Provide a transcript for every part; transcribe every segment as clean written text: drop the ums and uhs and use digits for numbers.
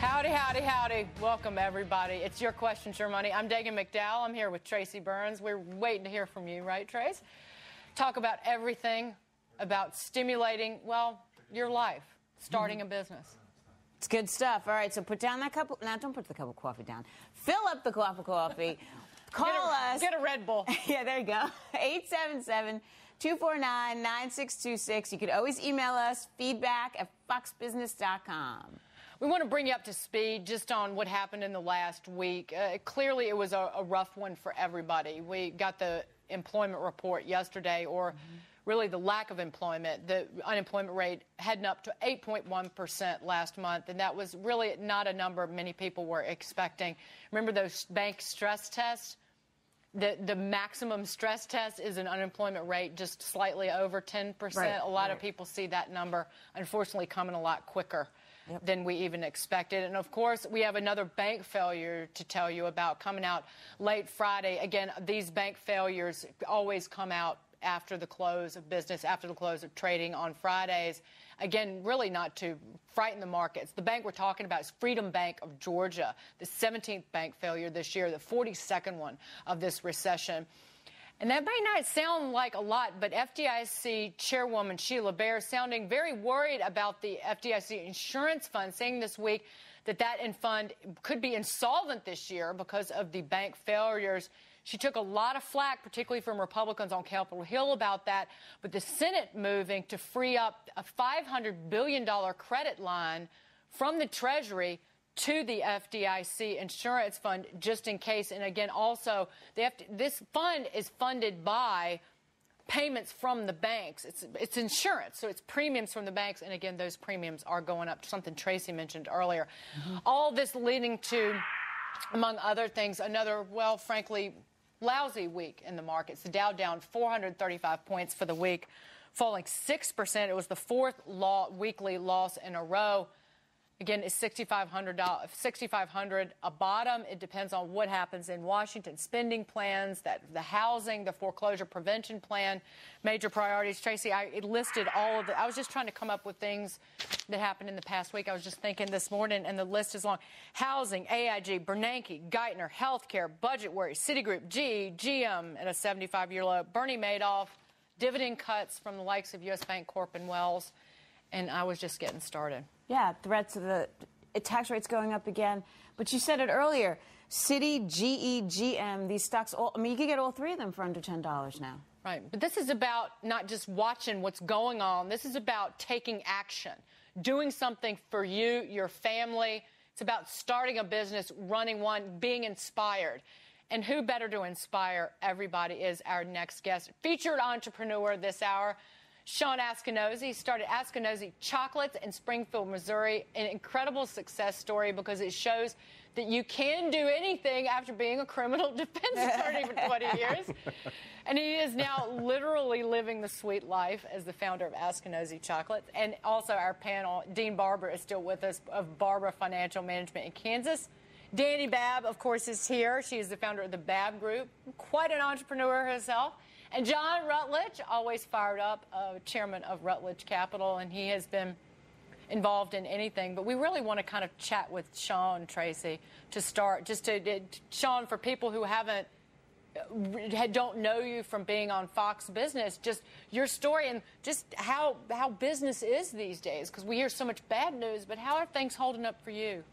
Howdy, howdy, howdy. Welcome, everybody. It's Your Questions, Your Money. I'm Dagan McDowell. I'm here with Tracy Burns. We're waiting to hear from you, right, Trace? Talk about everything about stimulating, well, your life, starting a business. It's good stuff. All right, so put down that cup. Now, don't put the cup of coffee down. Fill up the cup of coffee. Call us. Get a Red Bull. Yeah, there you go. 877-249-9626. You could always email us, feedback@foxbusiness.com. We want to bring you up to speed just on what happened in the last week. Clearly, it was a rough one for everybody. We got the employment report yesterday, or really the lack of employment. The unemployment rate heading up to 8.1% last month, and that was really not a number many people were expecting. Remember those bank stress tests? The maximum stress test is an unemployment rate just slightly over 10%. Right, a lot of people see that number, unfortunately, coming a lot quicker than we even expected. And, of course, we have another bank failure to tell you about coming out late Friday. Again, these bank failures always come out after the close of business, after the close of trading on Fridays. Again, really not to frighten the markets. The bank we're talking about is Freedom Bank of Georgia, the 17th bank failure this year, the 42nd one of this recession. And that may not sound like a lot, but FDIC Chairwoman Sheila Bair is sounding very worried about the FDIC insurance fund, saying this week that fund could be insolvent this year because of the bank failures. She took a lot of flack, particularly from Republicans on Capitol Hill about that, but the Senate moving to free up a $500 billion credit line from the Treasury to the FDIC insurance fund just in case. And again, also, this fund is funded by payments from the banks. It's insurance, so it's premiums from the banks. And again, those premiums are going up, something Tracy mentioned earlier. All this leading to, among other things, another, well, frankly, lousy week in the markets. The Dow down 435 points for the week, falling 6%. It was the fourth weekly loss in a row. Again, it's $6,500 a bottom. It depends on what happens in Washington. Spending plans, the housing, the foreclosure prevention plan, major priorities. Tracy, I listed all of it. I was just trying to come up with things that happened in the past week. I was just thinking this morning, and the list is long. Housing, AIG, Bernanke, Geithner, healthcare, budget worries, Citigroup, GM at a 75-year low, Bernie Madoff, dividend cuts from the likes of U.S. Bank Corp and Wells, and I was just getting started. Yeah, threats of the tax rates going up again. But you said it earlier, Citi, GE, GM, these stocks, you could get all three of them for under $10 now. Right. But this is about not just watching what's going on. This is about taking action, doing something for you, your family. It's about starting a business, running one, being inspired. And who better to inspire everybody is our next guest, featured entrepreneur this hour, Sean Askinosie. Started Askinosie Chocolates in Springfield, Missouri. An incredible success story because it shows that you can do anything after being a criminal defense attorney for 20 years. And he is now literally living the sweet life as the founder of Askinosie Chocolates. And also our panel, Dean Barber is still with us, of Barber Financial Management in Kansas. Dani Babb, of course, is here. She is the founder of the Babb Group, quite an entrepreneur herself. And John Rutledge, always fired up, chairman of Rutledge Capital, and he has been involved in anything. But we really want to kind of chat with Sean, Tracy, to start. Sean, for people who don't know you from being on Fox Business, just your story and just how business is these days, because we hear so much bad news. But how are things holding up for you?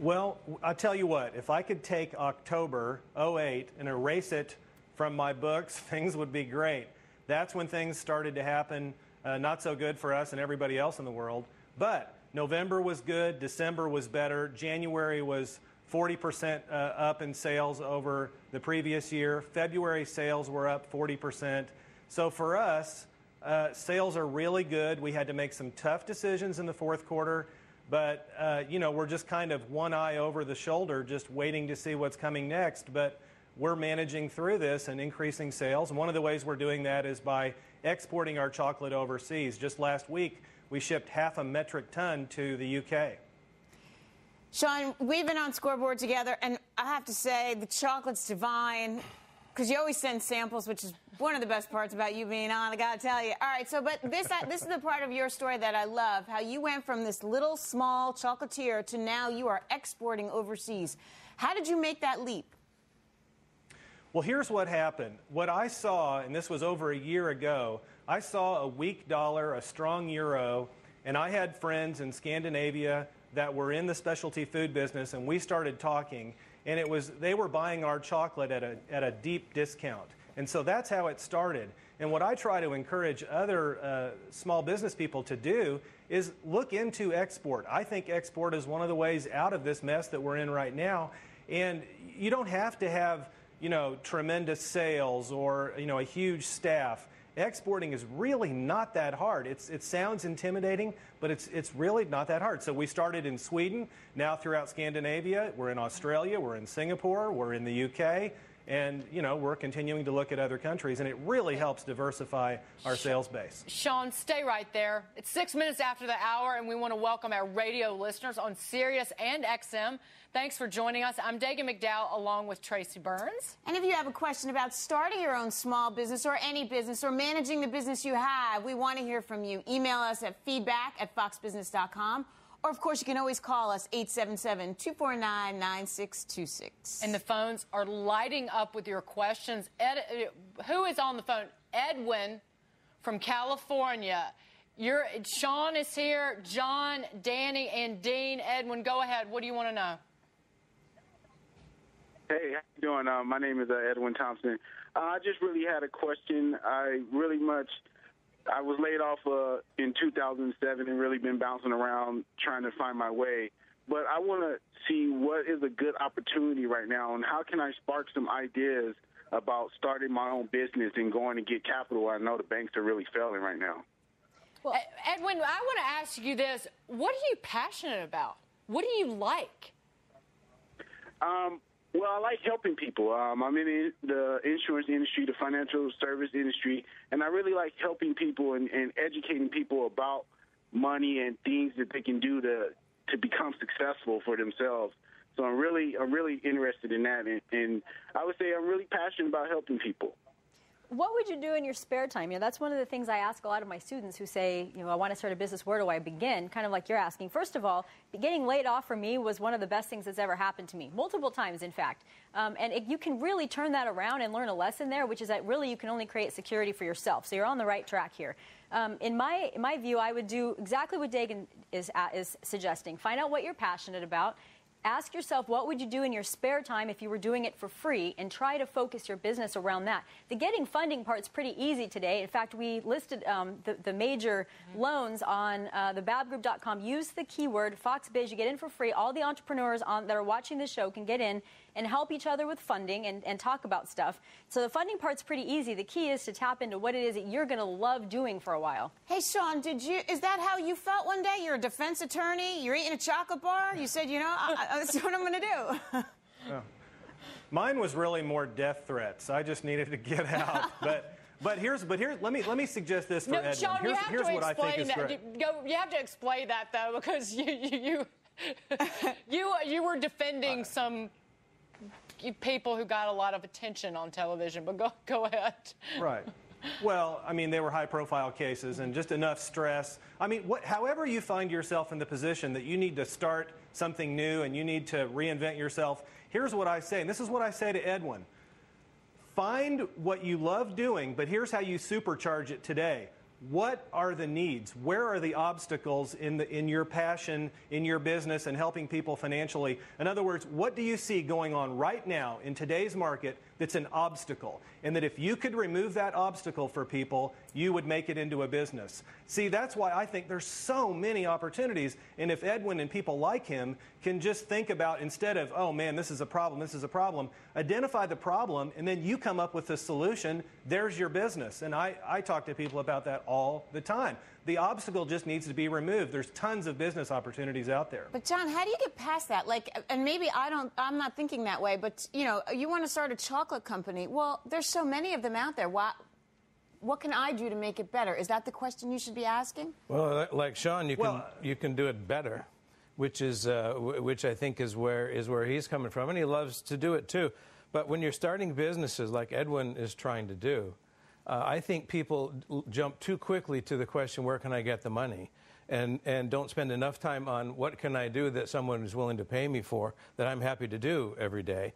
Well, I'll tell you what, if I could take October '08 and erase it from my books, things would be great. That's when things started to happen, not so good for us and everybody else in the world. But November was good, December was better, January was 40% up in sales over the previous year. February sales were up 40%. So for us, sales are really good. We had to make some tough decisions in the fourth quarter. But, we're just kind of one eye over the shoulder, just waiting to see what's coming next. But we're managing through this and increasing sales. And one of the ways we're doing that is by exporting our chocolate overseas. Just last week, we shipped 0.5 metric ton to the UK. Sean, we've been on Scoreboard together, and I have to say, the chocolate's divine. because you always send samples, which is one of the best parts about you being on, I got to tell you. All right, so but this is the part of your story that I love, how you went from this little, small chocolatier to now you are exporting overseas. How did you make that leap? Well, here's what happened. What I saw, and this was over a year ago, I saw a weak dollar, a strong euro, and I had friends in Scandinavia that were in the specialty food business, and we started talking, and they were buying our chocolate at a deep discount. And so that's how it started. And what I try to encourage other small business people to do is look into export. I think export is one of the ways out of this mess that we're in right now. And you don't have to have, tremendous sales or, a huge staff. Exporting is really not that hard. It sounds intimidating, but it's really not that hard. So we started in Sweden, now throughout Scandinavia, we're in Australia, we're in Singapore, we're in the UK, and we're continuing to look at other countries, and it really helps diversify our sales base. Sean, stay right there. It's 6 minutes after the hour, and we want to welcome our radio listeners on Sirius and XM. Thanks for joining us. I'm Dagan McDowell along with Tracy Burns. And if you have a question about starting your own small business or any business or managing the business you have, we want to hear from you. Email us at feedback@foxbusiness.com. Or, of course, you can always call us 877-249-9626. And the phones are lighting up with your questions. Who is on the phone? Edwin from California. Sean is here, John, Danny, and Dean. Edwin, go ahead. What do you want to know? Hey, how you doing? My name is Edwin Thompson. I just really had a question. I was laid off in 2007 and really been bouncing around trying to find my way. But I want to see what is a good opportunity right now and how can I spark some ideas about starting my own business and going to get capital. I know the banks are really failing right now. Well, Edwin, I want to ask you this. What are you passionate about? What do you like? Well, I like helping people. I'm in the insurance industry, the financial service industry, and I really like helping people and educating people about money and things that they can do to become successful for themselves. So I'm really interested in that, and I would say I'm really passionate about helping people. What would you do in your spare time? That's one of the things I ask a lot of my students who say, I want to start a business. Where do I begin? Kind of like you're asking. First of all, getting laid off for me was one of the best things that's ever happened to me, multiple times, in fact. You can really turn that around and learn a lesson there, which is that really you can only create security for yourself. So you're on the right track here. In my view, I would do exactly what Dagan is suggesting. Find out what you're passionate about. Ask yourself, what would you do in your spare time if you were doing it for free, and try to focus your business around that. The getting funding part's pretty easy today. In fact, we listed the major loans on the babbgroup.com. Use the keyword FoxBiz. You get in for free. All the entrepreneurs that are watching this show can get in and help each other with funding and talk about stuff. So the funding part's pretty easy. The key is to tap into what it is that you're going to love doing for a while. Hey, Sean, is that how you felt one day? You're a defense attorney, you're eating a chocolate bar, you said, that's what I'm going to do. Yeah. Mine was really more death threats. I just needed to get out. But let me suggest this for Edwin. Sean, here's what I think is great. You have to explain that, though, because you were defending some people who got a lot of attention on television, but go ahead. Right. Well, they were high-profile cases and just enough stress. However you find yourself in the position that you need to start something new and you need to reinvent yourself, here's what I say, and this is what I say to Edwin. Find what you love doing, but here's how you supercharge it today. What are the needs? Where are the obstacles in your passion, in your business, and helping people financially? In other words, what do you see going on right now in today's market that's an obstacle? And that if you could remove that obstacle for people, you would make it into a business. See, that's why I think there's so many opportunities. And if Edwin and people like him can just think about, instead of, oh man, this is a problem, identify the problem, and then you come up with a solution, there's your business. And I talk to people about that all the time. The obstacle just needs to be removed. There's tons of business opportunities out there. But John, how do you get past that? And maybe I'm not thinking that way, but you want to start a chocolate company. Well, there's so many of them out there. What can I do to make it better? Is that the question you should be asking? Well, like Sean, you can do it better, which I think is where he's coming from, and he loves to do it too. But when you're starting businesses like Edwin is trying to do, I think people jump too quickly to the question, where can I get the money? And don't spend enough time on what can I do that someone is willing to pay me for, that I'm happy to do every day.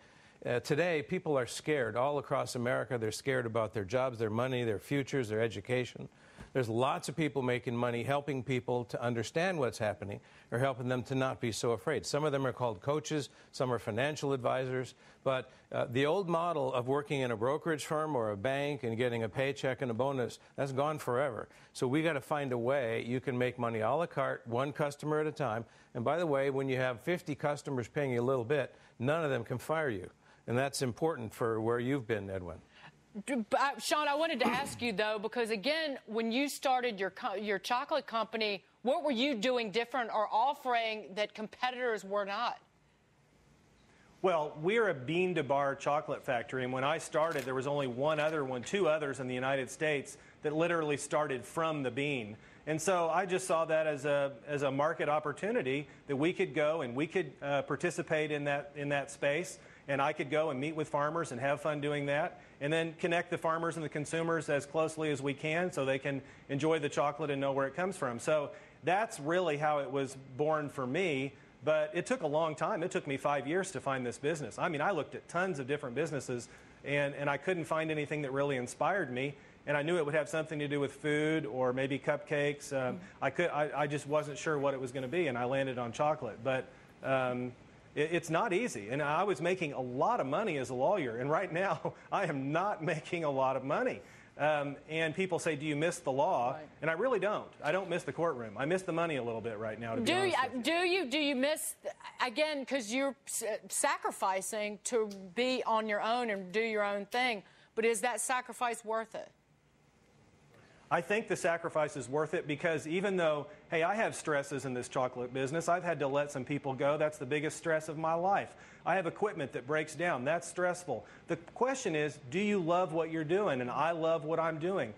Today, people are scared. All across America, they're scared about their jobs, their money, their futures, their education. There's lots of people making money, helping people to understand what's happening, or helping them to not be so afraid. Some of them are called coaches, some are financial advisors, but the old model of working in a brokerage firm or a bank and getting a paycheck and a bonus, that's gone forever. So we got to find a way you can make money a la carte, one customer at a time. And by the way, when you have 50 customers paying you a little bit, none of them can fire you. And that's important for where you've been, Edwin. Sean, I wanted to ask you, though, because, again, when you started your chocolate company, what were you doing different or offering that competitors were not? Well, we're a bean-to-bar chocolate factory, and when I started, there was only two others in the United States that literally started from the bean. And so I just saw that as a market opportunity that we could go and we could participate in that space, and I could go and meet with farmers and have fun doing that, and then connect the farmers and the consumers as closely as we can so they can enjoy the chocolate and know where it comes from. So that's really how it was born for me, but it took a long time. It took me 5 years to find this business. I mean, I looked at tons of different businesses, and I couldn't find anything that really inspired me, and I knew it would have something to do with food or maybe cupcakes. I just wasn't sure what it was going to be, and I landed on chocolate. But it's not easy, and I was making a lot of money as a lawyer, and right now I am not making a lot of money. And people say, do you miss the law? Right. And I really don't. I don't miss the courtroom. I miss the money a little bit right now, to be honest with you. Do you miss, again, because you're sacrificing to be on your own and do your own thing, but is that sacrifice worth it? I think the sacrifice is worth it because even though, hey, I have stresses in this chocolate business, I've had to let some people go. That's the biggest stress of my life. I have equipment that breaks down. That's stressful. The question is, do you love what you're doing? And I love what I'm doing.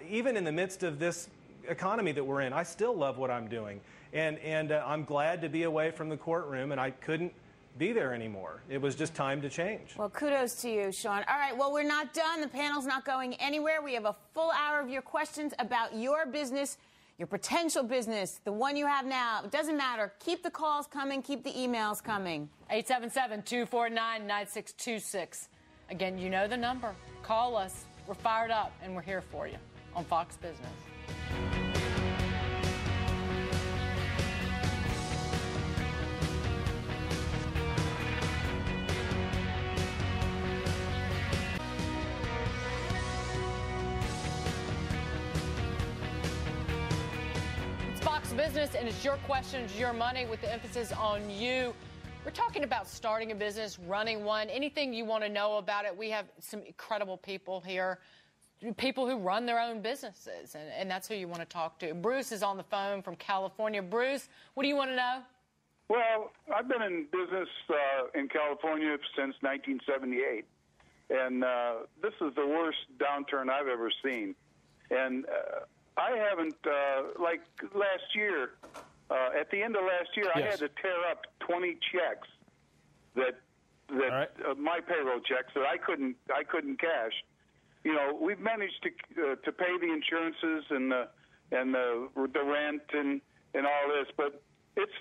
Even in the midst of this economy that we're in, I still love what I'm doing. And I'm glad to be away from the courtroom, and I couldn't be there anymore. It was just time to change. Well, kudos to you, Sean. All right, well, we're not done. The panel's not going anywhere. We have a full hour of your questions about your business, your potential business, the one you have now. It doesn't matter. Keep the calls coming. Keep the emails coming. 877-249-9626. Again, you know the number. Call us. We're fired up, and we're here for you on Fox Business. Business, and it's your questions, your money, with the emphasis on you. We're talking about starting a business, running one, anything you want to know about it. We have some incredible people here, people who run their own businesses, and that's who you want to talk to. Bruce is on the phone from California. Bruce, what do you want to know? Well, I've been in business in California since 1978, and this is the worst downturn I've ever seen. And I haven't, like last year, at the end of last year, yes, I had to tear up 20 checks that my payroll checks that I couldn't cash. You know, we've managed to pay the insurances and the rent and all this, but it's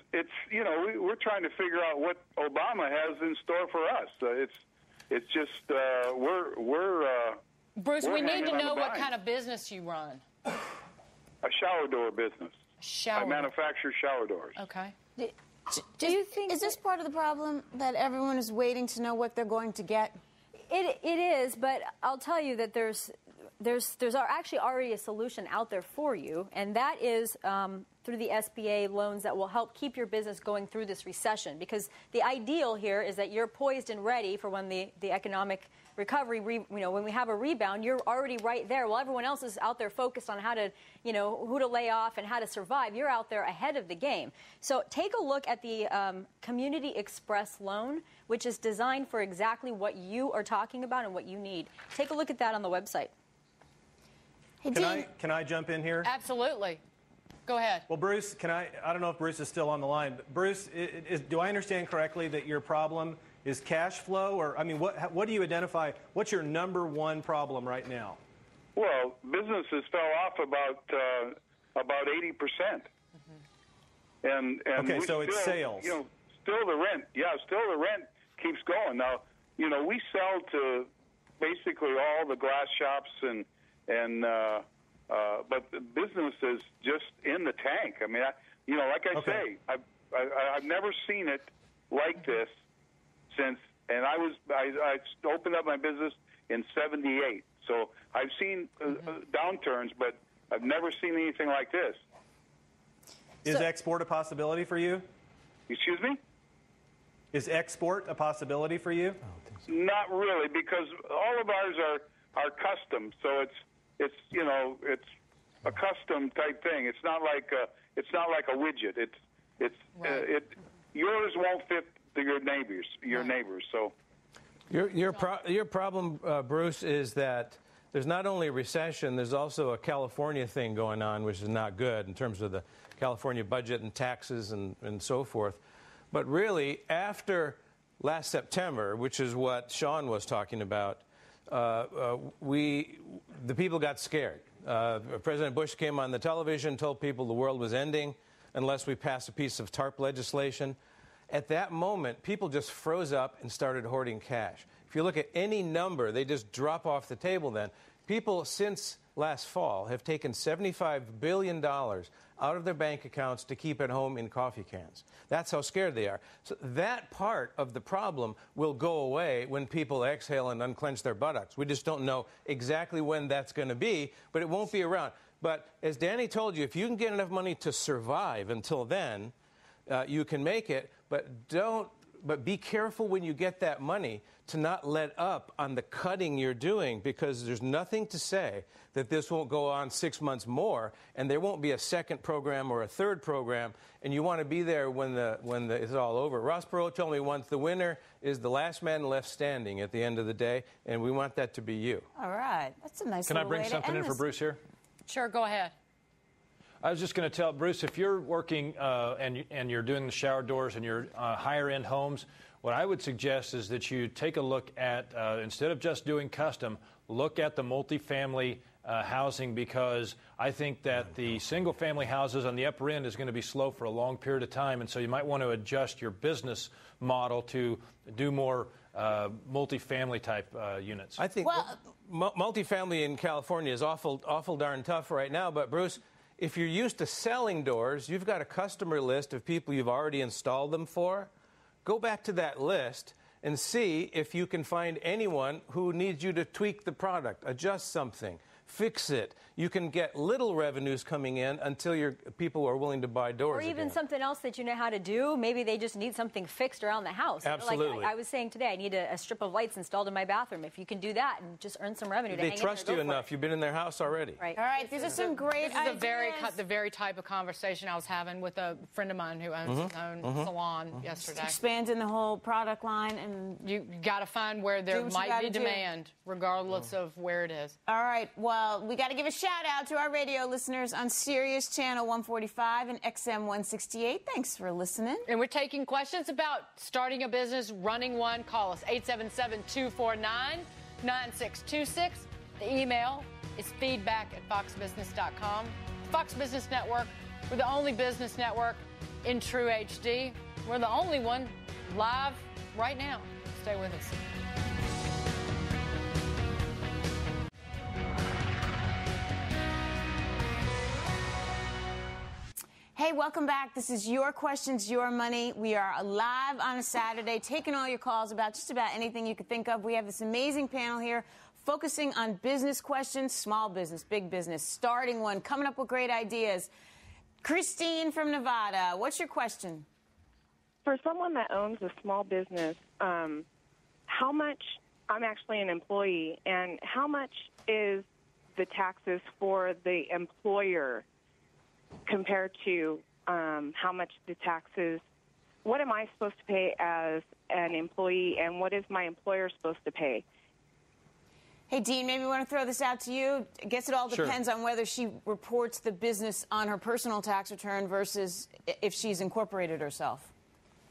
you know, we're trying to figure out what Obama has in store for us. It's just Bruce, we need to know what kind of business you run. A shower door business. I manufacture shower doors. Okay. Do you think, is this part of the problem that everyone is waiting to know what they're going to get? It is, but I'll tell you that there's actually already a solution out there for you, and that is through the SBA loans that will help keep your business going through this recession. Because the ideal here is that you're poised and ready for when the economic recovery, when we have a rebound, you're already right there. While everyone else is out there focused on how to, who to lay off and how to survive, you're out there ahead of the game. So take a look at the Community Express loan, which is designed for exactly what you are talking about and what you need. Take a look at that on the website. Hey, can I jump in here? Absolutely. Go ahead. Well, Bruce, I don't know if Bruce is still on the line, but Bruce, do I understand correctly that your problem Is cash flow, or I mean, what do you identify? What's your number one problem right now? Well, businesses fell off about 80%. And okay, so it's sales. Still the rent. Yeah, still the rent keeps going. Now, we sell to basically all the glass shops but the business is just in the tank. I mean, like I say, I've never seen it like this since. And I opened up my business in '78, so I've seen downturns, but I've never seen anything like this. Is export a possibility for you? Excuse me? Is export a possibility for you? Not really, because all of ours are custom. So it's a custom type thing. It's not like a widget. Yours won't fit your neighbors. So your problem, Bruce, is that there's not only a recession, there's also a California thing going on, which is not good in terms of the California budget and taxes and so forth. But really, after last September, which is what Sean was talking about, the people got scared. President Bush came on the television, told people the world was ending unless we passed a piece of TARP legislation. At that moment, people just froze up and started hoarding cash. If you look at any number, they just drop off the table then. People, since last fall, have taken $75 billion out of their bank accounts to keep at home in coffee cans. That's how scared they are. So that part of the problem will go away when people exhale and unclench their buttocks. We just don't know exactly when that's going to be, but it won't be around. But as Dani told you, if you can get enough money to survive until then, you can make it, but be careful when you get that money to not let up on the cutting you're doing, because there's nothing to say that this won't go on 6 months more, and there won't be a second program or a third program, and you want to be there when it's all over. Ross Perot told me once, the winner is the last man left standing at the end of the day, and we want that to be you. All right. That's a nice Can I bring way to something end in for this. Bruce here? Sure, go ahead. I was just going to tell Bruce, if you're working and you're doing the shower doors and you're higher-end homes, what I would suggest is that you take a look at, instead of just doing custom, look at the multifamily housing, because I think that the single-family houses on the upper end is going to be slow for a long period of time, and so you might want to adjust your business model to do more multifamily type units. I think multifamily in California is awful darn tough right now, but Bruce, if you're used to selling doors, you've got a customer list of people you've already installed them for. Go back to that list and see if you can find anyone who needs you to tweak the product, adjust something, fix it. You can get little revenues coming in until your people are willing to buy doors Or even again. something else that you know how to do. Maybe they just need something fixed around the house. Absolutely. Like I was saying today, I need a strip of lights installed in my bathroom. If you can do that and just earn some revenue to They hang trust in you there, go for enough. it. You've been in their house already. Right. All right, these are some great This is ideas. the very type of conversation I was having with a friend of mine who owns his own salon yesterday. Expanding the whole product line, and You got to find where there Do what you might gotta be do. demand, regardless of where it is. all right. Well, we got to give a shout out to our radio listeners on Sirius Channel 145 and XM 168. Thanks for listening. And we're taking questions about starting a business, running one. Call us 877-249-9626. The email is feedback@foxbusiness.com. Fox Business Network. We're the only business network in true HD. We're the only one live right now. Stay with us. Hey, welcome back. This is Your Questions, Your Money. We are live on a Saturday, taking all your calls about just about anything you could think of. We have this amazing panel here focusing on business questions, small business, big business, starting one, coming up with great ideas. Christine from Nevada, what's your question? For someone that owns a small business, how much, I'm actually an employee, and how much is the taxes for the employer compared to how much the taxes, what am I supposed to pay as an employee, and what is my employer supposed to pay? Hey, Dean, maybe we want to throw this out to you. I guess it all depends on whether she reports the business on her personal tax return versus if she's incorporated herself.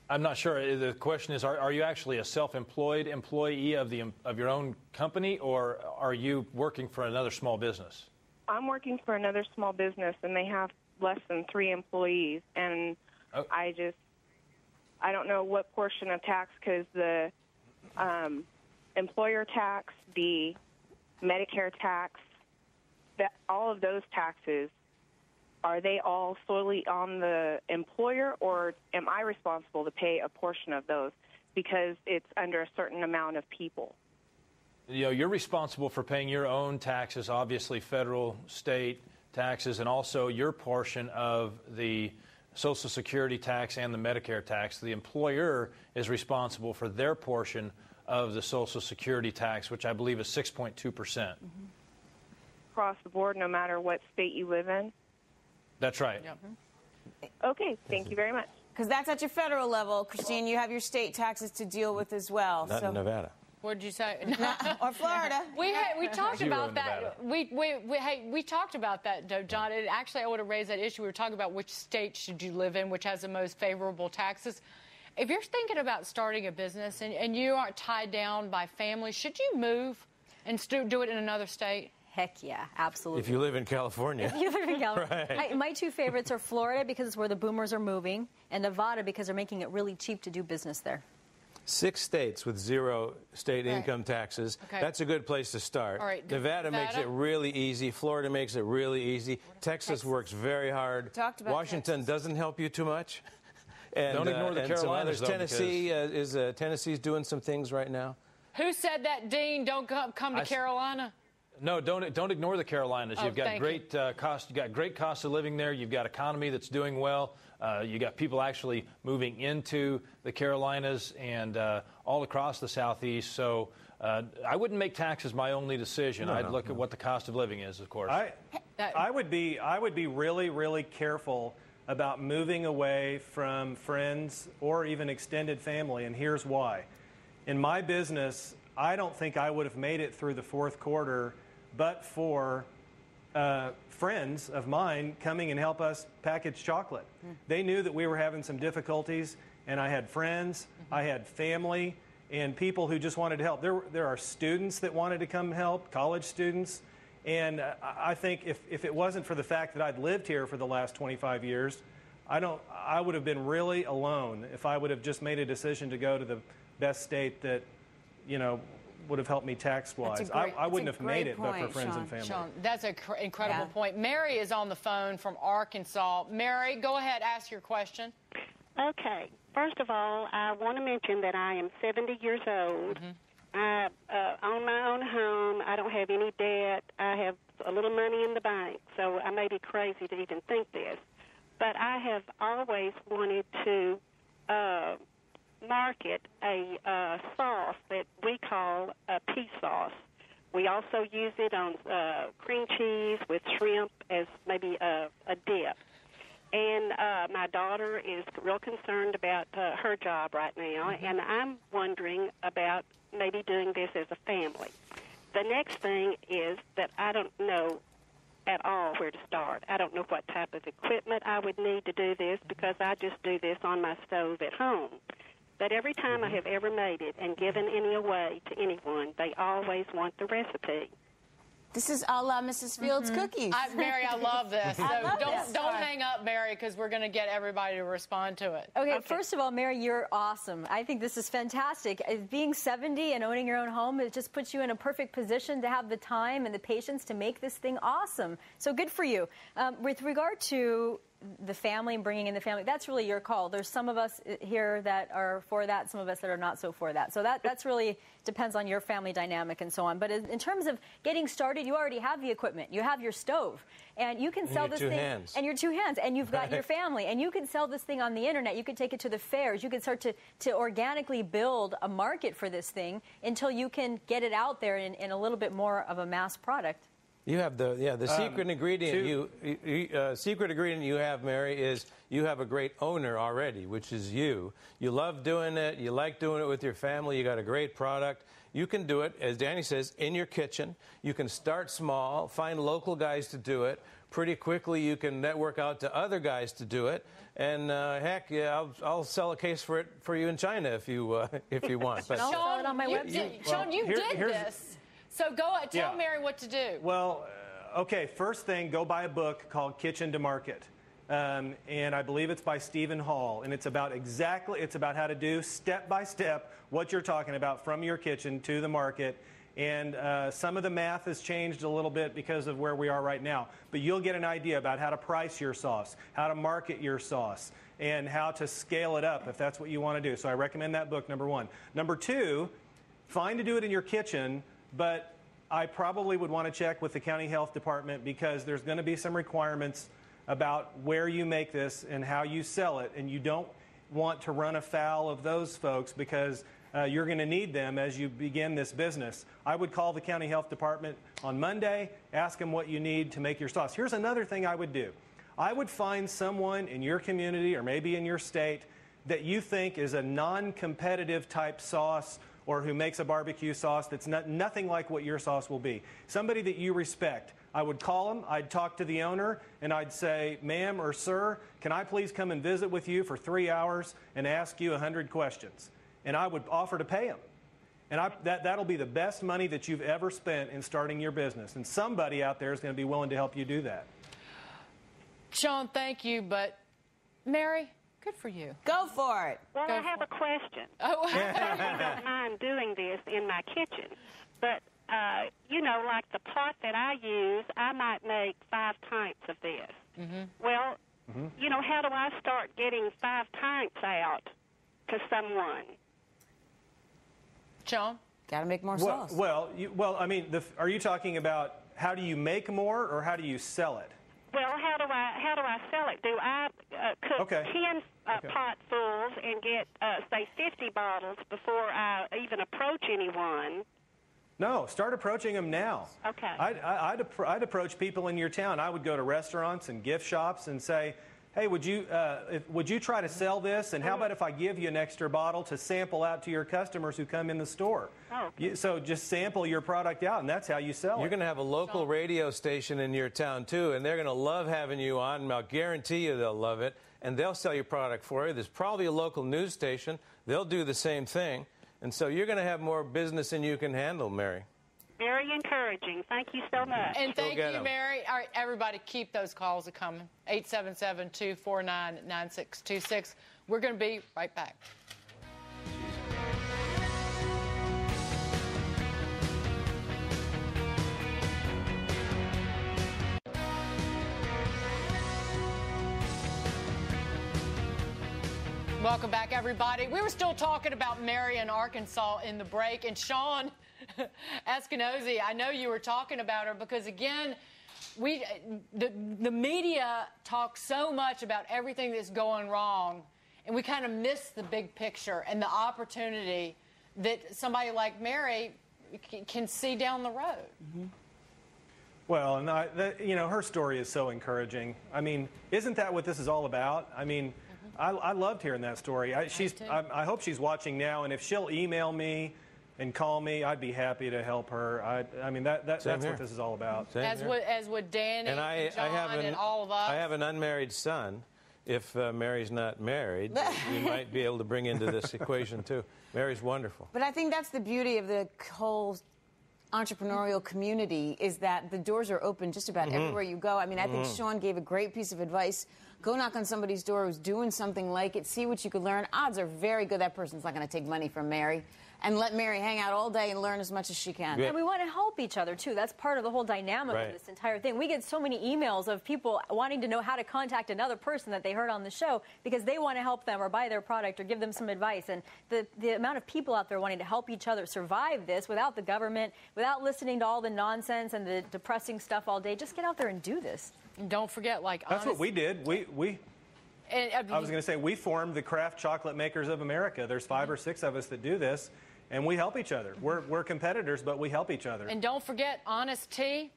I'm not sure. The question is, are you actually a self-employed employee of your own company, or are you working for another small business? I'm working for another small business, and they have less than 3 employees, and I don't know what portion of tax, because the employer tax, the Medicare tax, all of those taxes, are they all solely on the employer, or am I responsible to pay a portion of those because it's under a certain amount of people? You're responsible for paying your own taxes, obviously federal, state taxes, and also your portion of the Social Security tax and the Medicare tax. The employer is responsible for their portion of the Social Security tax, which I believe is 6.2%. Across the board, no matter what state you live in? That's right. Yep. Okay, thank you very much. Because that's at your federal level, Christine. You have your state taxes to deal with as well. Not in Nevada. What did you say? Or Florida. We talked Zero about in that. We talked about that, John. And actually, I would have raised that issue. We were talking about which state should you live in, which has the most favorable taxes. If you're thinking about starting a business and you aren't tied down by family, should you move and do it in another state? Heck yeah, absolutely. If you live in California. If you live in California. Right. My 2 favorites are Florida, because it's where the boomers are moving, and Nevada, because they're making it really cheap to do business there. 6 states with 0 state income taxes. Okay. That's a good place to start. All right. Nevada makes it really easy. Florida makes it really easy. Texas works very hard. Talked about Washington doesn't help you too much. And, Don't ignore the Carolinas, though, Tennessee Tennessee's doing some things right now. Who said that, Dean? Don't come to Carolina. No, don't ignore the Carolinas. You've got great cost. You got great cost of living there. You've got economy that's doing well. You got people actually moving into the Carolinas and all across the Southeast. So I wouldn't make taxes my only decision. I'd look at what the cost of living is, of course. I would be really, really careful about moving away from friends or even extended family, and here's why. In my business, I don't think I would have made it through the 4th quarter but for friends of mine coming and help us package chocolate. They knew that we were having some difficulties, and I had friends, I had family, and people who just wanted to help. There are students that wanted to come help, college students, and I think if it wasn't for the fact that I'd lived here for the last 25 years, I would have been really alone if I would have just made a decision to go to the best state that, would have helped me tax-wise. I wouldn't have made it but for friends and family. Sean, that's an incredible point. Mary is on the phone from Arkansas. Mary, go ahead, ask your question. Okay. First of all, I want to mention that I am 70 years old. I own my own home. I don't have any debt. I have a little money in the bank, so I may be crazy to even think this. But I have always wanted to market a sauce that we call a pea sauce. We also use it on cream cheese with shrimp as maybe a dip. And my daughter is real concerned about her job right now, and I'm wondering about maybe doing this as a family. The next thing is that I don't know at all where to start. I don't know what type of equipment I would need to do this because I just do this on my stove at home. But every time I have ever made it and given any away to anyone, they always want the recipe. This is a la Mrs. Fields cookies. Mary, I love this. So don't hang up, Mary, because we're going to get everybody to respond to it. Okay, first of all, Mary, you're awesome. I think this is fantastic. Being 70 and owning your own home, it just puts you in a perfect position to have the time and the patience to make this thing awesome. So good for you. With regard to the family and bringing in the family, that's really your call. There's some of us here that are for that, some of us that are not so for that. So that's really depends on your family dynamic and so on. But in terms of getting started, you already have the equipment. You have your stove, and you can sell this thing. And your 2 hands, and you've got your family, and you can sell this thing on the internet. You could take it to the fairs. You could start to organically build a market for this thing until you can get it out there in a little bit more of a mass product. You have the secret ingredient. Secret ingredient you have, Mary, is you have a great owner already, which is you. You love doing it. You like doing it with your family. You got a great product. You can do it, as Dani says, in your kitchen. You can start small, find local guys to do it, pretty quickly you can network out to other guys to do it. And heck, yeah, I'll sell a case for it for you in China if you want. But I'll sell it on my website. Sean, you did this. So go tell Mary what to do. Well, okay, first thing, go buy a book called Kitchen to Market. And I believe it's by Stephen Hall. And it's about how to do step by step what you're talking about from your kitchen to the market. And some of the math has changed a little bit because of where we are right now. But you'll get an idea about how to price your sauce, how to market your sauce, and how to scale it up if that's what you want to do. So I recommend that book, number one. Number two, fine to do it in your kitchen, but I probably would want to check with the county health department because there's going to be some requirements about where you make this and how you sell it. And you don't want to run afoul of those folks because you're going to need them as you begin this business. I would call the county health department on Monday, ask them what you need to make your sauce. Here's another thing I would do. I would find someone in your community or maybe in your state that you think is a non-competitive type sauce or who makes a barbecue sauce that's nothing like what your sauce will be. Somebody that you respect. I would call them, I'd talk to the owner, and I'd say, ma'am or sir, can I please come and visit with you for 3 hours and ask you 100 questions? And I would offer to pay them. And that'll be the best money that you've ever spent in starting your business. And somebody out there is going to be willing to help you do that. Sean, thank you, but Mary, good for you. Go for it. Well, I have a question. Oh. I don't mind doing this in my kitchen, but like the pot that I use, I might make 5 pints of this. Mm-hmm. Well, how do I start getting 5 pints out to someone? John? Got to make more sauce. Are you talking about how do you make more or how do you sell it? Well, how do I sell it? Do I cook 10 potfuls and get, say, 50 bottles before I even approach anyone? No, start approaching them now. Okay. I'd approach people in your town. I would go to restaurants and gift shops and say, hey, would you try to sell this? And how about if I give you an extra bottle to sample out to your customers who come in the store? Oh, okay. So just sample your product out, and that's how you sell it. You're going to have a local radio station in your town, too, and they're going to love having you on. And I'll guarantee you they'll love it, and they'll sell your product for you. There's probably a local news station. They'll do the same thing. And so you're going to have more business than you can handle, Mary. Very encouraging. Thank you so much. And thank you, Mary. All right, everybody, keep those calls coming. 877-249-9626. We're going to be right back. Welcome back, everybody. We were still talking about Mary in Arkansas in the break, and Sean Eskenazi, I know you were talking about her because, again, the media talks so much about everything that's going wrong, and we kind of miss the big picture and the opportunity that somebody like Mary can see down the road. Mm-hmm. Well, and her story is so encouraging. I mean, isn't that what this is all about? I mean, I loved hearing that story. I hope she's watching now, and if she'll email me and call me, I'd be happy to help her. I mean, that's what this is all about. As would Danny and John and all of us. I have an unmarried son. If Mary's not married, we might be able to bring into this equation, too. Mary's wonderful. But I think that's the beauty of the whole entrepreneurial community is that the doors are open just about everywhere you go. I mean, I think Sean gave a great piece of advice. Go knock on somebody's door who's doing something like it. See what you could learn. Odds are very good that person's not going to take money from Mary. And let Mary hang out all day and learn as much as she can. Yeah. And we want to help each other, too. That's part of the whole dynamic of this entire thing. We get so many emails of people wanting to know how to contact another person that they heard on the show because they want to help them or buy their product or give them some advice. And the amount of people out there wanting to help each other survive this without the government, without listening to all the nonsense and the depressing stuff all day, just get out there and do this. And don't forget, That's what we did. I was going to say, we formed the Craft Chocolate Makers of America. There's 5 or 6 of us that do this. And we help each other. We're competitors, but we help each other. And don't forget, Honest Tea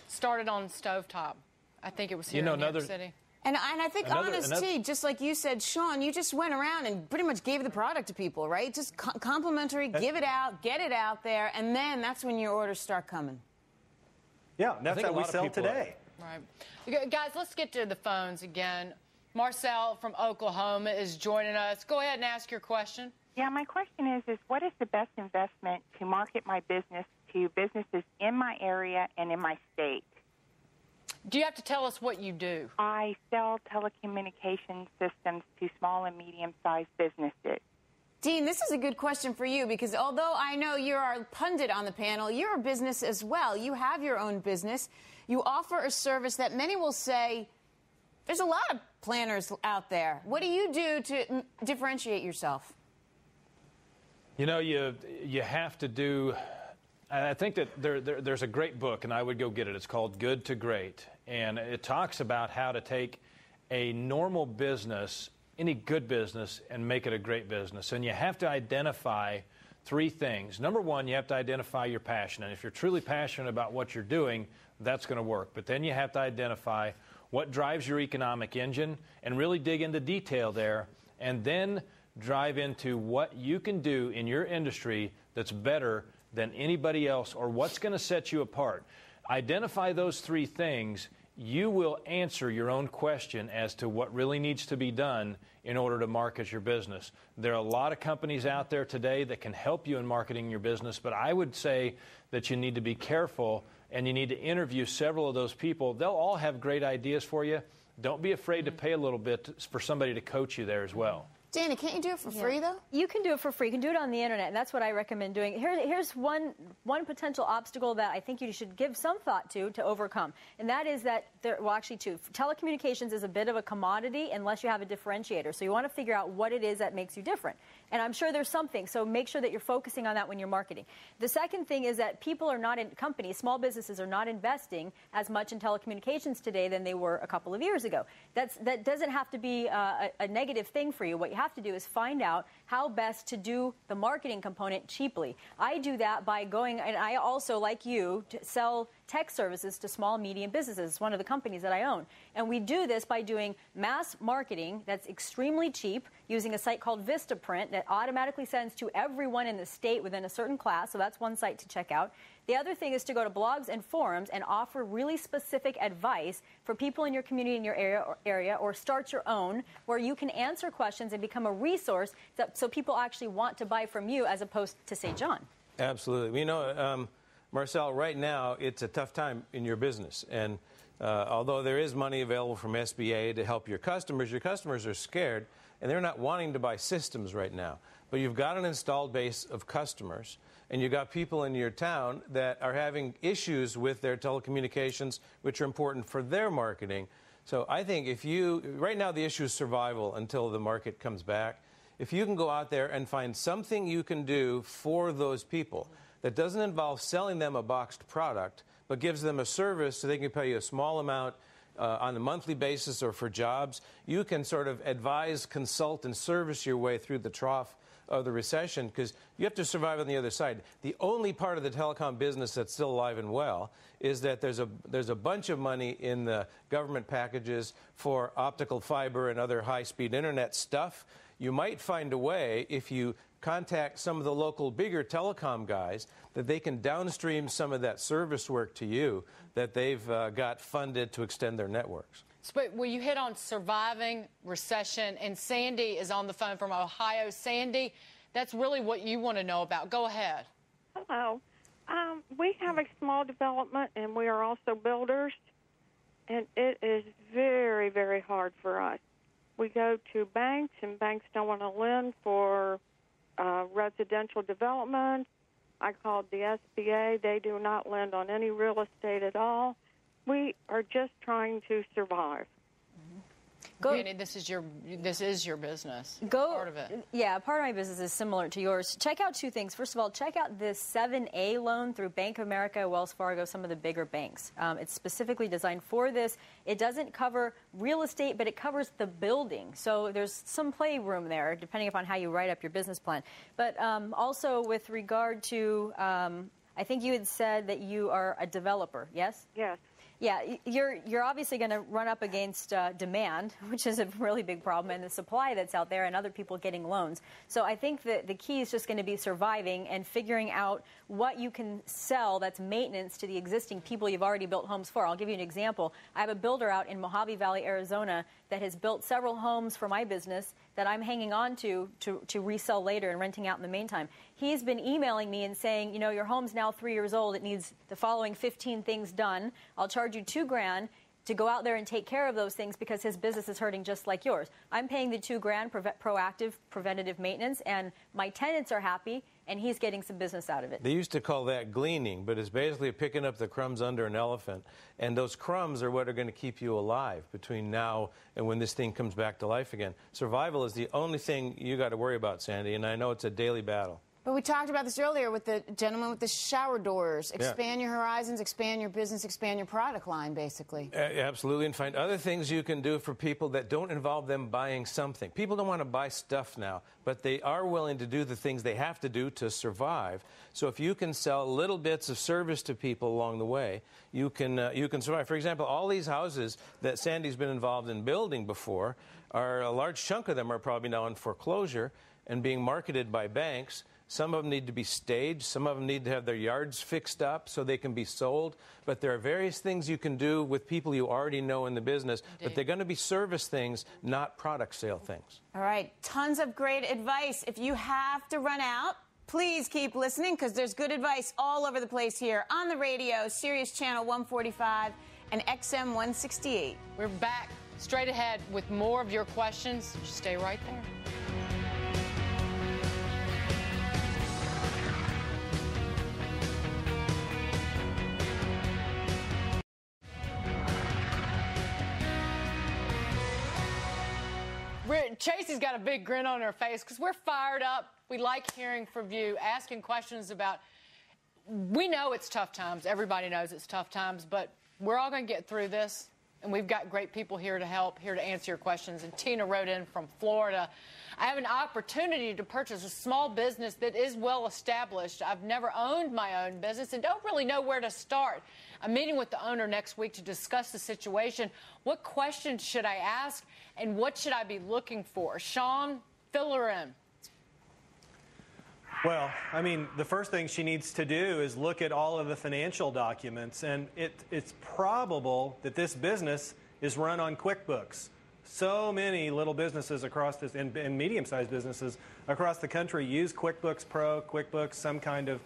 started on Stovetop. I think it was here in New York City. And I think Honest Tea, just like you said, Sean, you just went around and pretty much gave the product to people, right? Just complimentary, give it out, get it out there, and then that's when your orders start coming. Yeah, that's how we sell today. Right. Guys, let's get to the phones again. Marcel from Oklahoma is joining us. Go ahead and ask your question. Yeah, my question is what is the best investment to market my business to businesses in my area and in my state? Do you have to tell us what you do? I sell telecommunication systems to small and medium-sized businesses. Dean, this is a good question for you because although I know you're our pundit on the panel, you're a business as well. You have your own business. You offer a service that many will say, there's a lot of planners out there. What do you do to differentiate yourself? You know, you have to do. I think that there's a great book, and I would go get it. It's called Good to Great, and it talks about how to take a normal business, any good business, and make it a great business. And you have to identify three things. Number one, you have to identify your passion, and if you're truly passionate about what you're doing, that's going to work. But then you have to identify what drives your economic engine and really dig into detail there, and then drive into what you can do in your industry that's better than anybody else or what's going to set you apart. Identify those three things. You will answer your own question as to what really needs to be done in order to market your business. There are a lot of companies out there today that can help you in marketing your business, but I would say that you need to be careful and you need to interview several of those people. They'll all have great ideas for you. Don't be afraid to pay a little bit for somebody to coach you there as well. Dani, can't you do it for free, though? You can do it for free. You can do it on the internet, and that's what I recommend doing. Here's one potential obstacle that I think you should give some thought to overcome, and that is that actually two. Telecommunications is a bit of a commodity unless you have a differentiator. So you want to figure out what it is that makes you different. And I'm sure there's something, so make sure that you're focusing on that when you're marketing. The second thing is that people are not in companies, small businesses are not investing as much in telecommunications today than they were a couple of years ago. That doesn't have to be a negative thing for you. What you have to do is find out how best to do the marketing component cheaply. I do that by going, and I also, like you, sell tech services to small, medium businesses. It's one of the companies that I own. And we do this by doing mass marketing that's extremely cheap, using a site called Vistaprint that automatically sends to everyone in the state within a certain class. So that's one site to check out. The other thing is to go to blogs and forums and offer really specific advice for people in your community, in your area, or start your own, where you can answer questions and become a resource so people actually want to buy from you as opposed to, say, John. Absolutely. You know, Marcel, right now it's a tough time in your business. And although there is money available from SBA to help your customers are scared, and they're not wanting to buy systems right now. But you've got an installed base of customers, and you've got people in your town that are having issues with their telecommunications, which are important for their marketing. So I think right now the issue is survival until the market comes back. If you can go out there and find something you can do for those people that doesn't involve selling them a boxed product, but gives them a service so they can pay you a small amount on a monthly basis or for jobs, you can sort of advise, consult, and service your way through the trough of the recession, because you have to survive on the other side. The only part of the telecom business that's still alive and well is that there's a bunch of money in the government packages for optical fiber and other high-speed internet stuff. You might find a way, if you contact some of the local bigger telecom guys, that they can downstream some of that service work to you that they've got funded to extend their networks. But will you hit on surviving recession? And Sandy is on the phone from Ohio. Sandy, that's really what you want to know about. Go ahead. Hello. We have a small development, and we are also builders, and it is very, very hard for us. We go to banks, and banks don't want to lend for residential development. I called the SBA. They do not lend on any real estate at all. We are just trying to survive. Dani, this is your business. Part of it. Yeah, part of my business is similar to yours. Check out two things. First of all, check out this 7A loan through Bank of America, Wells Fargo, some of the bigger banks. It's specifically designed for this. It doesn't cover real estate, but it covers the building. So there's some playroom there, depending upon how you write up your business plan. But also with regard to, I think you had said that you are a developer, yes? Yes. Yeah, you're obviously going to run up against demand, which is a really big problem, and the supply that's out there and other people getting loans. So I think that the key is just going to be surviving and figuring out what you can sell that's maintenance to the existing people you've already built homes for. I'll give you an example. I have a builder out in Mojave Valley, Arizona, that has built several homes for my business that I'm hanging on to resell later and renting out in the meantime. He's been emailing me and saying, you know, your home's now 3 years old. It needs the following 15 things done. I'll charge you $2,000 to go out there and take care of those things because his business is hurting just like yours. I'm paying the $2,000 proactive preventative maintenance, and my tenants are happy, and he's getting some business out of it. They used to call that gleaning, but it's basically picking up the crumbs under an elephant. And those crumbs are what are going to keep you alive between now and when this thing comes back to life again. Survival is the only thing you got to worry about, Sandy, and I know it's a daily battle. But we talked about this earlier with the gentleman with the shower doors. Expand your horizons, expand your business, expand your product line, basically. Absolutely, and find other things you can do for people that don't involve them buying something. People don't want to buy stuff now, but they are willing to do the things they have to do to survive. So if you can sell little bits of service to people along the way, you can survive. For example, all these houses that Sandy's been involved in building before, a large chunk of them are probably now in foreclosure and being marketed by banks. Some of them need to be staged. Some of them need to have their yards fixed up so they can be sold. But there are various things you can do with people you already know in the business. Indeed. But they're going to be service things, not product sale things. All right. Tons of great advice. If you have to run out, please keep listening because there's good advice all over the place here on the radio, Sirius Channel 145 and XM 168. We're back straight ahead with more of your questions. Just stay right there. Tracy's got a big grin on her face because we're fired up. We like hearing from you, asking questions about, we know it's tough times. Everybody knows it's tough times, but we're all going to get through this, and we've got great people here to help, here to answer your questions. And Tina wrote in from Florida. I have an opportunity to purchase a small business that is well established. I've never owned my own business and don't really know where to start. I'm meeting with the owner next week to discuss the situation. What questions should I ask, and what should I be looking for? Sean, fill her in. Well, I mean, the first thing she needs to do is look at all of the financial documents, and it's probable that this business is run on QuickBooks. So many little businesses across this, and medium-sized businesses across the country use QuickBooks Pro, QuickBooks, some kind of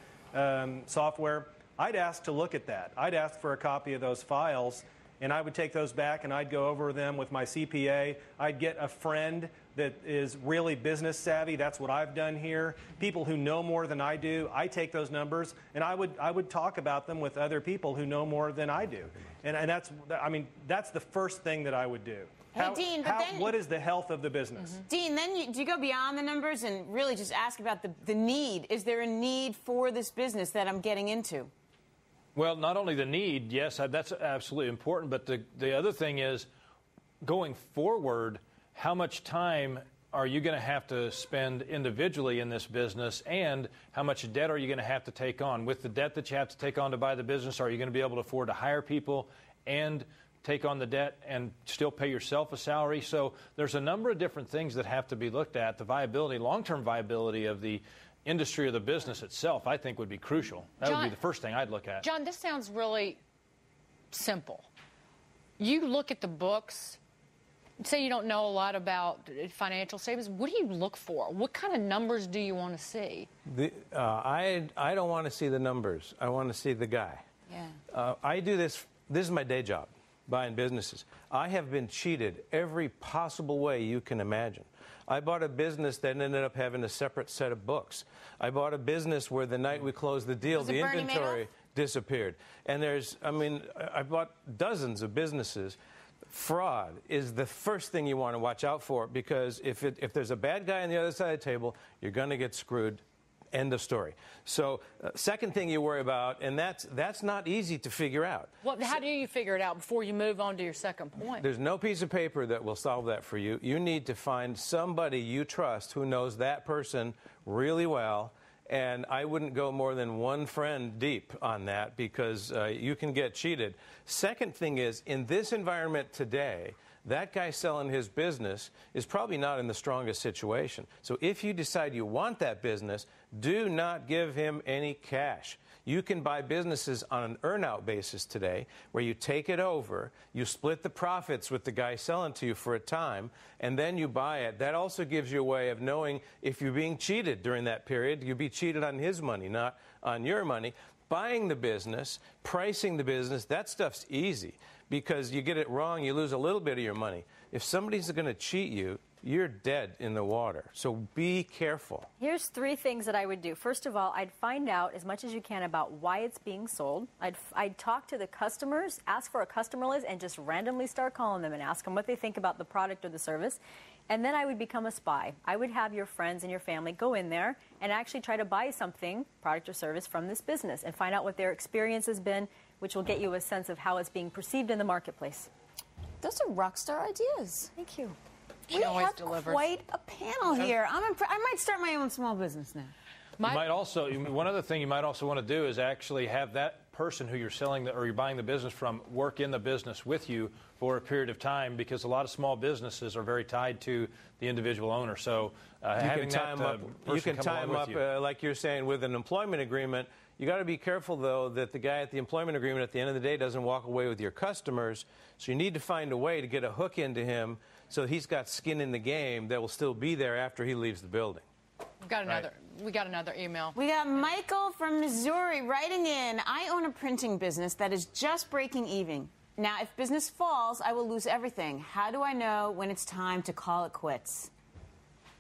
software. I'd ask to look at that. I'd ask for a copy of those files, and I would take those back and I'd go over them with my CPA. I'd get a friend that is really business savvy. That's what I've done here. People who know more than I do, I take those numbers and I would talk about them with other people who know more than I do. And that's the first thing that I would do. Hey, Dean, what is the health of the business? Dean, then do you go beyond the numbers and really just ask about the need? Is there a need for this business that I'm getting into? Well, not only the need, yes, that's absolutely important, but the other thing is, going forward, how much time are you going to have to spend individually in this business, and how much debt are you going to have to take on? With the debt that you have to take on to buy the business, are you going to be able to afford to hire people and take on the debt and still pay yourself a salary? So there's a number of different things that have to be looked at. The viability, long-term viability of the industry or the business itself, I think, would be crucial. That would be the first thing I'd look at. John, this sounds really simple. You look at the books, say you don't know a lot about financial statements. What do you look for? What kind of numbers do you want to see? I don't want to see the numbers. I want to see the guy. Yeah. I do this. This is my day job, buying businesses. I have been cheated every possible way you can imagine. I bought a business that ended up having a separate set of books. I bought a business where the night we closed the deal, the inventory disappeared. And I bought dozens of businesses. Fraud is the first thing you want to watch out for, because if there's a bad guy on the other side of the table, you're going to get screwed. End of story. So, second thing you worry about, and that's not easy to figure out. Well, how do you figure it out before you move on to your second point? There's no piece of paper that will solve that for you. You need to find somebody you trust who knows that person really well And I wouldn't go more than one friend deep on that because you can get cheated. Second thing is, in this environment today, that guy selling his business is probably not in the strongest situation. So if you decide you want that business, do not give him any cash. You can buy businesses on an earn-out basis today where you take it over, you split the profits with the guy selling to you for a time, and then you buy it. That also gives you a way of knowing if you're being cheated during that period. You'll be cheated on his money, not on your money. Buying the business, pricing the business, that stuff's easy because you get it wrong, you lose a little bit of your money. If somebody's going to cheat you, you're dead in the water. So be careful. Here's 3 things that I would do. First of all, I'd find out as much as you can about why it's being sold. I'd talk to the customers, ask for a customer list, and just randomly start calling them and ask them what they think about the product or the service. And then I would become a spy. I would have your friends and your family go in there and actually try to buy something, product or service, from this business and find out what their experience has been, which will get you a sense of how it's being perceived in the marketplace. Those are rock star ideas. Thank you. We have quite a panel here. I might start my own small business now. You might also, one other thing you might also want to do is actually have that person who you're selling or you're buying the business from work in the business with you for a period of time, because a lot of small businesses are very tied to the individual owner. So having that person you can tie them up, you. like you're saying, with an employment agreement. You got to be careful, though, that the guy at the employment agreement at the end of the day doesn't walk away with your customers. So you need to find a way to get a hook into him so he's got skin in the game that will still be there after he leaves the building. We got another email. We got Michael from Missouri writing in. I own a printing business that is just breaking even. Now, if business falls, I will lose everything. How do I know when it's time to call it quits?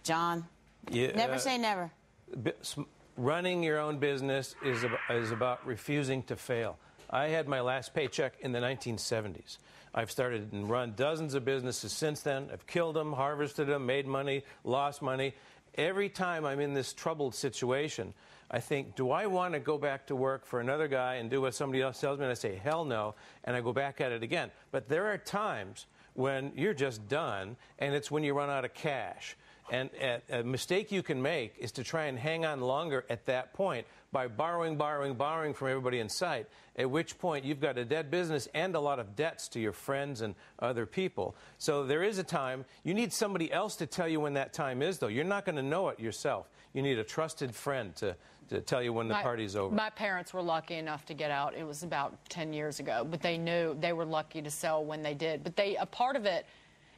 John, never say never. Running your own business is about refusing to fail. I had my last paycheck in the 1970s. I've started and run dozens of businesses since then. I've killed them, harvested them, made money, lost money. Every time I'm in this troubled situation, I think, do I want to go back to work for another guy and do what somebody else tells me? And I say, hell no, and I go back at it again. But there are times when you're just done, and it's when you run out of cash. And a mistake you can make is to try and hang on longer at that point by borrowing from everybody in sight, at which point you've got a dead business and a lot of debts to your friends and other people. So there is a time. You need somebody else to tell you when that time is, though. You're not going to know it yourself. You need a trusted friend to tell you when the party's over. My parents were lucky enough to get out. It was about 10 years ago, but they knew they were lucky to sell when they did. But a part of it,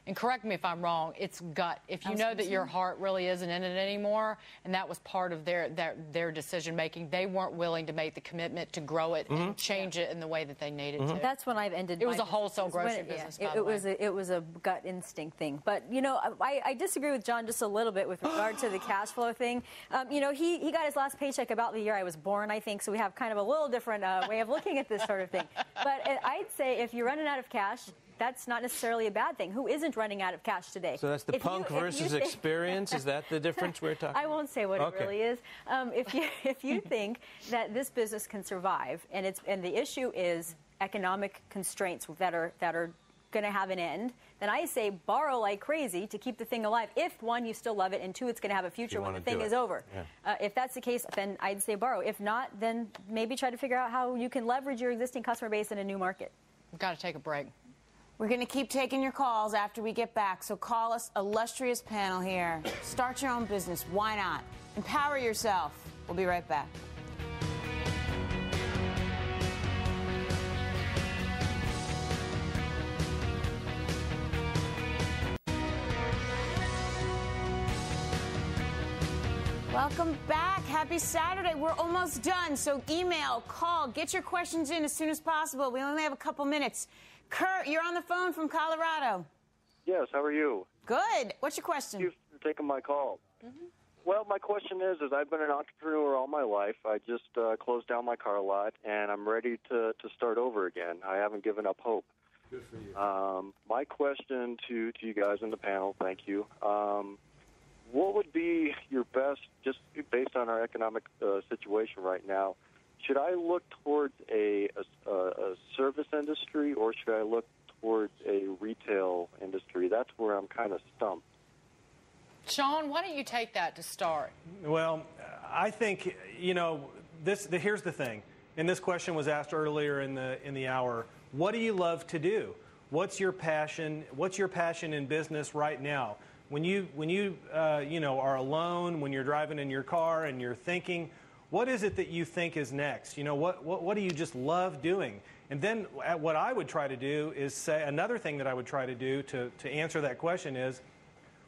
and correct me if I'm wrong, it's gut. If you know that your heart really isn't in it anymore, and that was part of their decision-making, they weren't willing to make the commitment to grow it and change it in the way that they needed to. That's when I've ended. It was a wholesale grocery business, by the way. It was a gut instinct thing. But, you know, I disagree with John just a little bit with regard to the cash flow thing. You know, he got his last paycheck about the year I was born, I think, so we have kind of a little different way of looking at this sort of thing. But I'd say if you're running out of cash, that's not necessarily a bad thing. Who isn't running out of cash today? So that's the punk versus experience? Is that the difference we're talking about? I won't say what it really is. If you think that this business can survive, and the issue is economic constraints that are going to have an end, then I say borrow like crazy to keep the thing alive. If, one, you still love it, and two, it's going to have a future when the thing is over. Yeah. If that's the case, then I'd say borrow. If not, then maybe try to figure out how you can leverage your existing customer base in a new market. We've got to take a break. We're going to keep taking your calls after we get back, so call us, illustrious panel here. Start your own business. Why not? Empower yourself. We'll be right back. Welcome back. Happy Saturday. We're almost done, so email, call, get your questions in as soon as possible. We only have a couple minutes. Kurt, you're on the phone from Colorado. Yes, how are you? Good. What's your question? Thank you for taking my call. Well, my question is I've been an entrepreneur all my life. I just closed down my car lot, and I'm ready to start over again. I haven't given up hope. Good for you. My question to you guys in the panel, thank you. What would be your best, just based on our economic situation right now, should I look towards a service industry, or should I look towards a retail industry? That's where I'm kind of stumped. Sean, why don't you take that to start? Well, I think, you know, here's the thing, and this question was asked earlier in the hour. What do you love to do? What's your passion? What's your passion in business right now? When you know, are alone, when you're driving in your car and you're thinking, what is it that you think is next? You know, what do you just love doing? And then what I would try to do is say, another thing that I would try to do to answer that question is,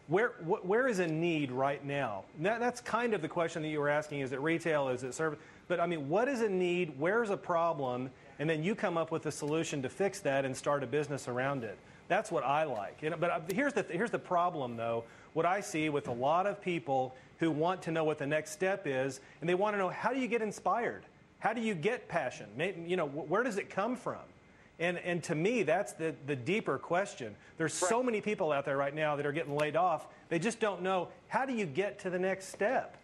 where is a need right now? That's kind of the question that you were asking. Is it retail? Is it service? But I mean, what is a need? Where's a problem? And then you come up with a solution to fix that and start a business around it. That's what I like. You know, but here's the problem, though. What I see with a lot of people who want to know what the next step is, and they want to know, how do you get inspired? How do you get passion? You know, where does it come from? And to me, that's the deeper question. There's so many people out there right now that are getting laid off. They just don't know, how do you get to the next step?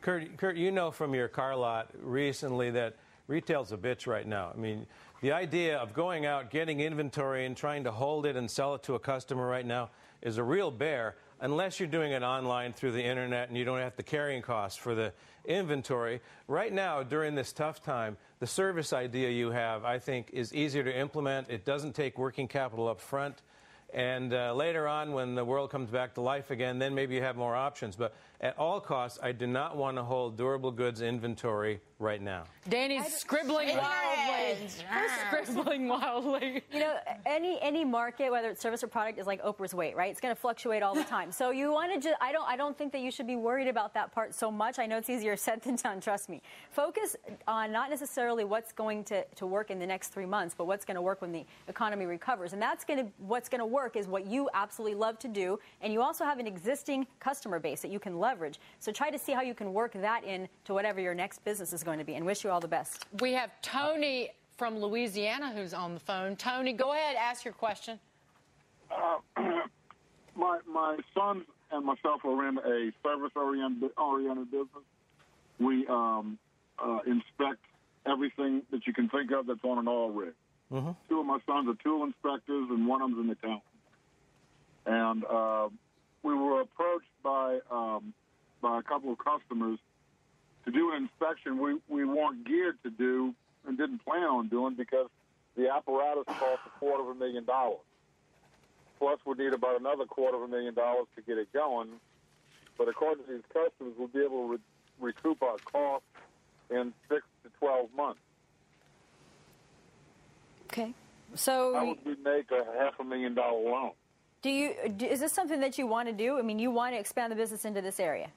Kurt, you know from your car lot recently that retail's a bitch right now. I mean, the idea of going out, getting inventory, and trying to hold it and sell it to a customer right now is a real bear, unless you're doing it online through the internet and you don't have the carrying costs for the inventory. Right now, during this tough time, the service idea you have, I think, is easier to implement. It doesn't take working capital up front. And later on, when the world comes back to life again, then maybe you have more options. But at all costs, I do not want to hold durable goods inventory right now. Danny's scribbling wildly. Scribbling wildly. You know, any market, whether it's service or product, is like Oprah's weight, right? It's going to fluctuate all the time. So you want to just, I don't think that you should be worried about that part so much. I know it's easier said than done, trust me. Focus on not necessarily what's going to work in the next 3 months, but what's going to work when the economy recovers. And what's going to work is what you absolutely love to do. And you also have an existing customer base that you can leverage. So try to see how you can work that in to whatever your next business is going to be, and wish you all the best. We have Tony from Louisiana who's on the phone. Tony, go ahead, ask your question. My son and myself are in a service-oriented business. We inspect everything that you can think of that's on an oil rig. Mm-hmm. 2 of my sons are tool inspectors, and one of them's an accountant. And we were approached by a couple of customers to do an inspection we weren't geared to do and didn't plan on doing because the apparatus cost $250,000. Plus, we need about another $250,000 to get it going. But according to these customers, we'll be able to recoup our costs in 6 to 12 months. Okay. So how would we make a $500,000 loan? Is this something that you want to do? I mean, you want to expand the business into this area?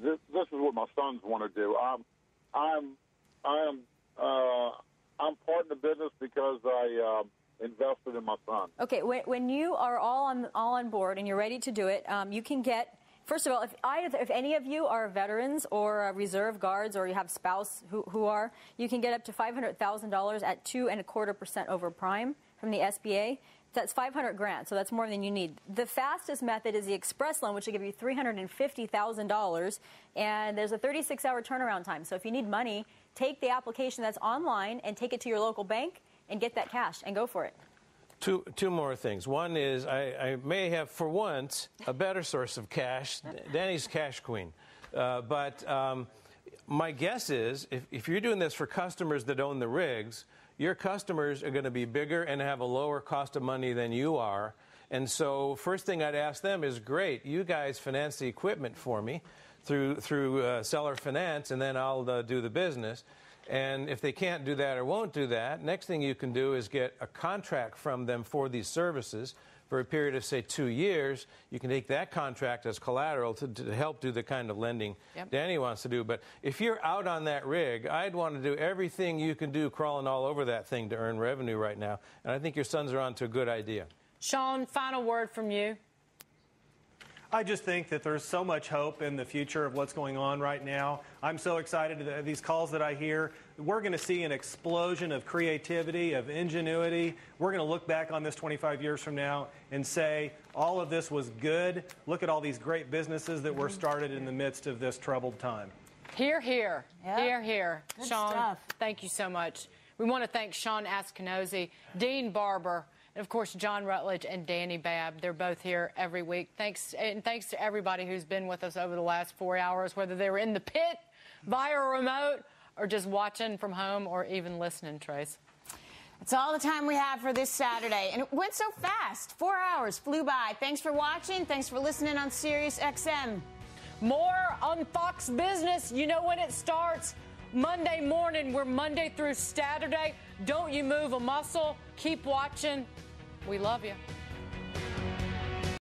This is what my sons want to do. I'm part in the business because I invested in my son. Okay, when you are all on board and you're ready to do it, you can get. First of all, if any of you are veterans or reserve guards or you have spouse who are, you can get up to $500,000 at 2.25% over prime from the SBA. That's $500,000, so that's more than you need. The fastest method is the express loan, which will give you $350,000, and there's a 36-hour turnaround time. So if you need money, take the application that's online and take it to your local bank and get that cash and go for it. Two more things. One is I may have, for once, a better source of cash. Danny's cash queen. But my guess is if you're doing this for customers that own the rigs, your customers are going to be bigger and have a lower cost of money than you are. And so first thing I'd ask them is, great, you guys finance the equipment for me through seller finance, and then I'll do the business. And if they can't do that or won't do that, next thing you can do is get a contract from them for these services for a period of, say, 2 years. You can take that contract as collateral to help do the kind of lending Danny wants to do. But if you're out on that rig, I'd want to do everything you can do crawling all over that thing to earn revenue right now. And I think your sons are on to a good idea. Sean, final word from you. I just think that there's so much hope in the future of what's going on right now. I'm so excited at these calls that I hear. We're going to see an explosion of creativity, of ingenuity. We're going to look back on this 25 years from now and say, all of this was good. Look at all these great businesses that were started in the midst of this troubled time. Hear, hear. Yep. Hear, hear. Good Sean, stuff. thank you so much. We want to thank Sean Askinosie, Dean Barber, And, of course, John Rutledge and Dani Babb. They're both here every week. Thanks to everybody who's been with us over the last 4 hours, whether they were in the pit via remote or just watching from home or even listening, Trace. That's all the time we have for this Saturday. And it went so fast. 4 hours flew by. Thanks for watching. Thanks for listening on Sirius XM. More on Fox Business. You know when it starts. Monday morning. We're Monday through Saturday. Don't you move a muscle. Keep watching. We love you.